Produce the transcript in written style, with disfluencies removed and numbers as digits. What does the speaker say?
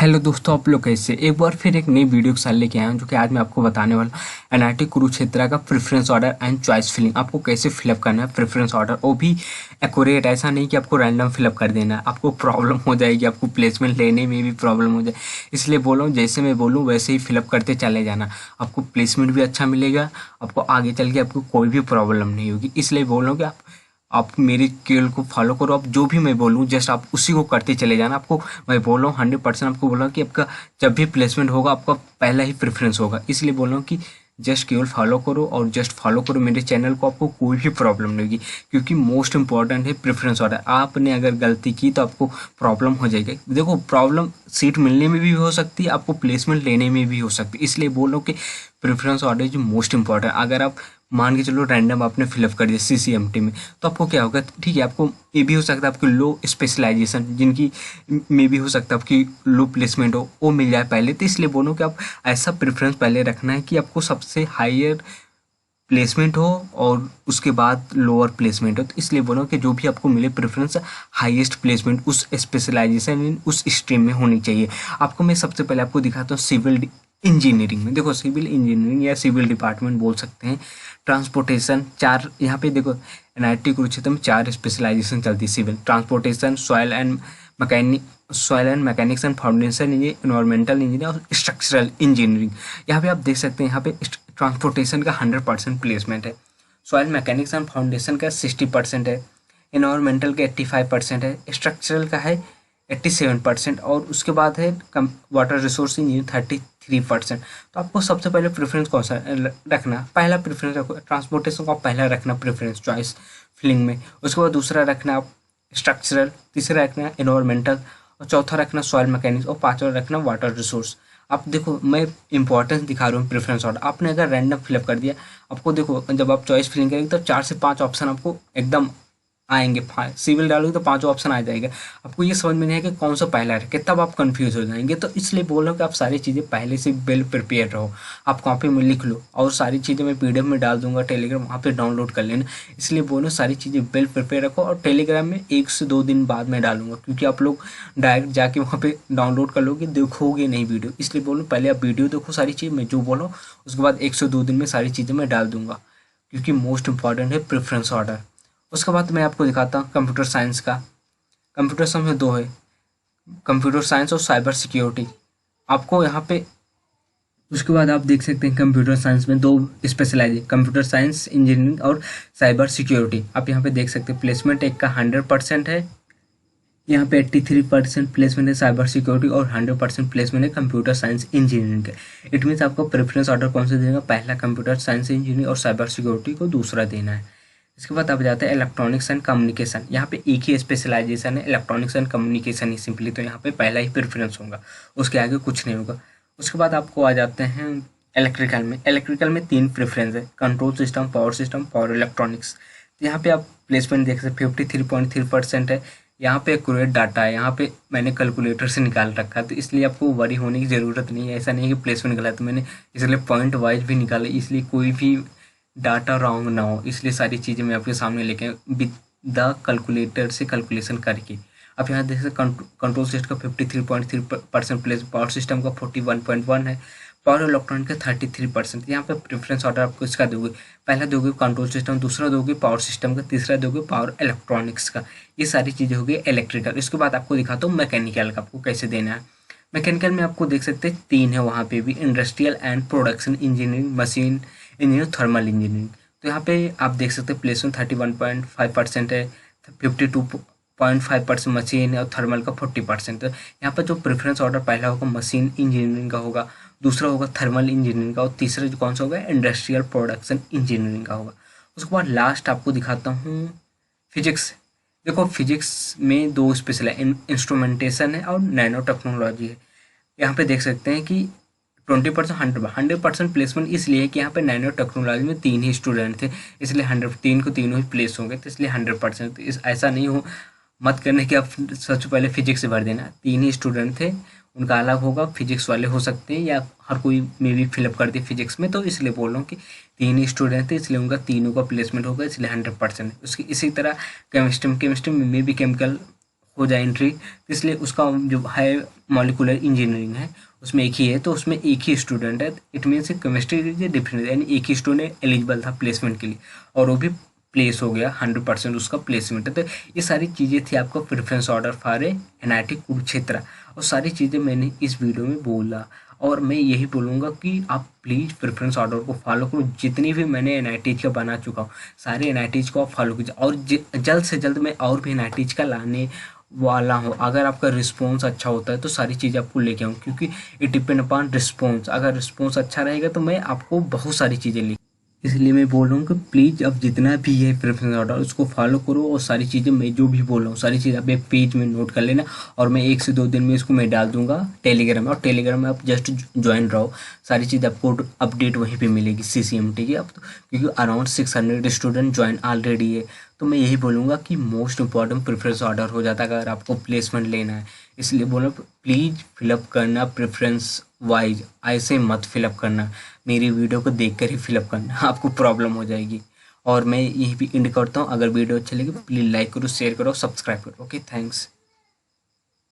Hello दोस्तों, आप लोग कैसे। एक बार फिर एक नई वीडियो के साथ लेके आया हूं जो कि आज मैं आपको बताने वाला एनआईटी कुरुक्षेत्र का preference order and choice filling आपको कैसे फिलअप करना है। प्रेफरेंस ऑर्डर वो भी एक्यूरेट, ऐसा नहीं कि आपको रैंडम फिलअप कर देना है, आपको प्रॉब्लम हो जाएगी, आपको प्लेसमेंट लेने में भी प्रॉब्लम हो जाए। इसलिए बोल रहा हूँ जैसे मैं बोलूँ वैसे ही फिलअप करते चले जाना, आपको प्लेसमेंट भी अच्छा मिलेगा, आपको आगे चल के आपको कोई भी प्रॉब्लम नहीं होगी। इसलिए बोल रहा हूँ कि आप मेरी केल को फॉलो करो, आप जो भी मैं बोलूँ जस्ट आप उसी को करते चले जाना। आपको मैं बोल रहा हूँ 100% आपको बोल रहा हूँ कि आपका जब भी प्लेसमेंट होगा आपका पहला ही प्रेफरेंस होगा। इसलिए बोल रहा हूँ कि जस्ट केवल फॉलो करो और जस्ट फॉलो करो मेरे चैनल को, आपको कोई भी प्रॉब्लम नहीं होगी। क्योंकि मोस्ट इंपॉर्टेंट है प्रेफरेंस ऑर्डर। आपने अगर गलती की तो आपको प्रॉब्लम हो जाएगी। देखो, प्रॉब्लम सीट मिलने में भी हो सकती है, आपको प्लेसमेंट लेने में भी हो सकती है। इसलिए बोल रहा हूँ कि प्रेफरेंस ऑर्डर जो मोस्ट इंपॉर्टेंट। अगर आप मान के चलो रैंडम आपने फिलअप कर दिया सीसीएमटी में, तो आपको क्या होगा, ठीक है, आपको ये भी हो सकता है आपकी लो स्पेशलाइजेशन जिनकी में भी हो सकता है आपकी लो प्लेसमेंट हो, वो मिल जाए पहले। तो इसलिए बोलो कि आप ऐसा प्रेफरेंस पहले रखना है कि आपको सबसे हायर प्लेसमेंट हो और उसके बाद लोअर प्लेसमेंट हो। तो इसलिए बोलो कि जो भी आपको मिले प्रेफरेंस, हाईएस्ट प्लेसमेंट उस स्पेशलाइजेशन उस स्ट्रीम में होनी चाहिए। आपको मैं सबसे पहले आपको दिखाता हूँ सिविल इंजीनियरिंग में। देखो, सिविल इंजीनियरिंग या सिविल डिपार्टमेंट बोल सकते हैं। ट्रांसपोर्टेशन चार, यहाँ पे देखो एनआईटी कुरुक्षेत्र में 4 स्पेशलाइजेशन चलती है। Civil, transportation, soil and mechanics and foundation engineer, environmental engineer और स्ट्रक्चरल इंजीनियरिंग। यहाँ पे आप देख सकते हैं, यहाँ पे ट्रांसपोर्टेशन का 100% प्लेसमेंट है, सॉयल मैकेनिक्स एंड फाउंडेशन का 60% है, इन्वायरमेंटल का 85% है, स्ट्रक्चरल का है 87% और उसके बाद है वाटर रिसोर्स इंजीनियर 33%। तो आपको सबसे पहले प्रेफरेंस कौन सा रखना, पहला प्रेफरेंस रखो ट्रांसपोर्टेशन को, पहला रखना प्रेफरेंस चॉइस फिलिंग में। उसके बाद दूसरा रखना आप स्ट्रक्चरल, तीसरा रखना एनवायरमेंटल और चौथा रखना सॉइल मैकेनिक्स और पांचवा रखना वाटर रिसोर्स। आप देखो, मैं इंपॉर्टेंस दिखा रहा हूँ प्रेफरेंस ऑर्डर। आपने अगर रैंडम फिलअप कर दिया, आपको देखो जब आप चॉइस फिलिंग करेंगे तो 4 से 5 ऑप्शन आपको एकदम आएंगे। सिविल डालोगे तो 5 ऑप्शन आ जाएगा, आपको ये समझ में नहीं है कि कौन सा पहला है, तब आप कंफ्यूज हो जाएंगे। तो इसलिए बोल रहा हूँ कि आप सारी चीज़ें पहले से वेल प्रिपेयर रहो, आप कॉपी में लिख लो और सारी चीज़ें मैं पीडीएफ में डाल दूंगा टेलीग्राम, वहाँ पे डाउनलोड कर लेना। इसलिए बोलो सारी चीज़ें वेल प्रिपेयर रखो और टेलीग्राम में 1 से 2 दिन बाद मैं डालूंगा, क्योंकि आप लोग डायरेक्ट जाके वहाँ पे डाउनलोड कर लोगे, देखोगे नहीं वीडियो। इसलिए बोलो पहले आप वीडियो देखो, सारी चीज़ मैं जो बोलो उसके बाद 1 से 2 दिन में सारी चीज़ें मैं डाल दूंगा, क्योंकि मोस्ट इंपॉर्टेंट है प्रेफरेंस ऑर्डर। उसके बाद मैं आपको दिखाता हूँ कंप्यूटर साइंस का। कंप्यूटर साइंस में 2 है, कंप्यूटर साइंस और साइबर सिक्योरिटी। आपको यहाँ पे उसके बाद आप देख सकते हैं कंप्यूटर साइंस में 2 स्पेशलाइज है, कंप्यूटर साइंस इंजीनियरिंग और साइबर सिक्योरिटी। आप यहाँ पे देख सकते हैं प्लेसमेंट एक का 100% है, यहाँ पे 83% प्लेसमेंट है साइबर सिक्योरिटी और 100% प्लेसमेंट है कंप्यूटर साइंस इंजीनियरिंग का। इट मीन्स आपको प्रेफरेंस ऑर्डर कौन सा देगा, पहला कंप्यूटर साइंस इंजीनियरिंग और साइबर सिक्योरिटी को दूसरा देना है। इसके बाद आप जाते हैं इलेक्ट्रॉनिक्स एंड कम्युनिकेशन। यहाँ पे एक ही स्पेशलाइजेशन है, electronics and communication he simply, तो यहाँ पे पहला ही प्रेफरेंस होगा, उसके आगे कुछ नहीं होगा। उसके बाद आपको आ जाते हैं इलेक्ट्रिकल में। इलेक्ट्रिकल में 3 प्रेफरेंस है, कंट्रोल सिस्टम, पावर इलेक्ट्रॉनिक्स। तो यहाँ पे आप प्लेसमेंट देख सकते 53.3% है। यहाँ पे एक्यूरेट डाटा है, यहाँ पे मैंने कैलकुलेटर से निकाल रखा है, तो इसलिए आपको वरी होने की ज़रूरत नहीं है। ऐसा नहीं है कि प्लेसमेंट गलत, तो मैंने इसलिए पॉइंट वाइज भी निकाला, इसलिए कोई भी डाटा रॉन्ग ना हो, इसलिए सारी चीज़ें मैं आपके सामने लेके विद द कैलकुलेटर से कैलकुलेशन करके। आप यहाँ देख सकते कंट्रोल सिस्टम का 53.3% प्लेस, पावर सिस्टम का 41.1 है, पावर इलेक्ट्रॉनिक का 33%। यहाँ पे प्रेफरेंस ऑर्डर आपको इसका दोगे, पहला दोगे कंट्रोल सिस्टम, दूसरा दोगे पावर सिस्टम का, तीसरा दोगे पावर इलेक्ट्रॉनिक्स का। ये सारी चीज़ें हो गई इलेक्ट्रिकल। इसके बाद आपको दिखाता हूँ मैकेनिकल का, आपको कैसे देना है। मैकेनिकल में आपको देख सकते हैं 3 है, वहाँ पे भी industrial and production engineering, machine engineering, thermal engineering. तो यहाँ पे आप देख सकते हैं प्लेसमेंट 31.5% है, 52.5% मशीन और थर्मल का 40%। तो यहाँ पर जो प्रेफरेंस ऑर्डर पहला होगा मशीन इंजीनियरिंग का होगा, दूसरा होगा थर्मल इंजीनियरिंग का और तीसरा जो कौन सा होगा इंडस्ट्रियल प्रोडक्शन इंजीनियरिंग का होगा। उसके बाद लास्ट आपको दिखाता हूँ फिजिक्स। देखो, फिजिक्स में 2 स्पेशल है, इंस्ट्रूमेंटेशन है और नैनो टेक्नोलॉजी है। यहाँ पे देख सकते हैं कि 20% 100% प्लेसमेंट इसलिए है कि यहाँ पे नैनो टेक्नोलॉजी में 3 ही स्टूडेंट थे, इसलिए 100 को तीनों ही प्लेस होंगे, तो इसलिए 100%। तो ऐसा नहीं हो मत करने कि आप सबसे पहले फिजिक्स से भर देना। 3 ही स्टूडेंट थे, उनका अलग होगा, फिजिक्स वाले हो सकते हैं या हर कोई मे भी फिलअप कर दे फिजिक्स में, तो इसलिए बोल रहा हूँ कि 3 ही स्टूडेंट थे, इसलिए उनका तीनों का प्लेसमेंट होगा, इसलिए 100%। उसकी इसी तरह केमिस्ट्री में मे भी केमिकल हो जाए एंट्री, तो इसलिए उसका जो है मॉलिकुलर इंजीनियरिंग है उसमें एक ही है, तो उसमें एक ही स्टूडेंट है। इट मीन्स केमिस्ट्री डिफरेंट, यानी एक ही स्टूडेंट एलिजिबल था प्लेसमेंट के लिए और वो भी प्लेस हो गया, 100% उसका प्लेसमेंट है। तो ये सारी चीज़ें थी आपका preference order for NIT Kurukshetra, और सारी चीज़ें मैंने इस वीडियो में बोला। और मैं यही बोलूँगा कि आप प्लीज़ प्रेफरेंस ऑर्डर को फॉलो करो। जितनी भी मैंने NIT का बना चुका हूँ सारे NIT को आप फॉलो कीजिए, और जल्द से जल्द मैं और भी NIT का लाने वाला हूँ। अगर आपका रिस्पॉन्स अच्छा होता है तो सारी चीज़ें आपको लेके आऊँ, क्योंकि इट डिपेंड अपॉन रिस्पॉन्स। अगर रिस्पॉन्स अच्छा रहेगा तो मैं आपको बहुत सारी चीज़ें ले, इसलिए मैं बोल रहा हूँ कि प्लीज़ अब जितना भी है प्रेफरेंस ऑर्डर उसको फॉलो करो, और सारी चीज़ें मैं जो भी बोल रहा हूँ सारी चीज़ें आप एक पेज में नोट कर लेना, और मैं 1 से 2 दिन में इसको मैं डाल दूंगा टेलीग्राम में, और टेलीग्राम में आप जस्ट ज्वाइन रहो, सारी चीज़ आपको अपडेट वहीं पे मिलेगी CCMT की। अब तो क्योंकि अराउंड 600 स्टूडेंट ज्वाइन ऑलरेडी है, तो मैं यही बोलूँगा कि मोस्ट इंपॉर्टेंट प्रेफरेंस ऑर्डर हो जाता है अगर आपको प्लेसमेंट लेना है। इसलिए बोलो प्लीज़ फिलअप करना प्रेफरेंस वाइज, ऐसे मत फिलअप करना, मेरी वीडियो को देखकर ही फिलअप करना, आपको प्रॉब्लम हो जाएगी। और मैं यही भी इंड करता हूँ, अगर वीडियो अच्छी लगी प्लीज़ लाइक करो, शेयर करो, सब्सक्राइब करो। Okay, thanks.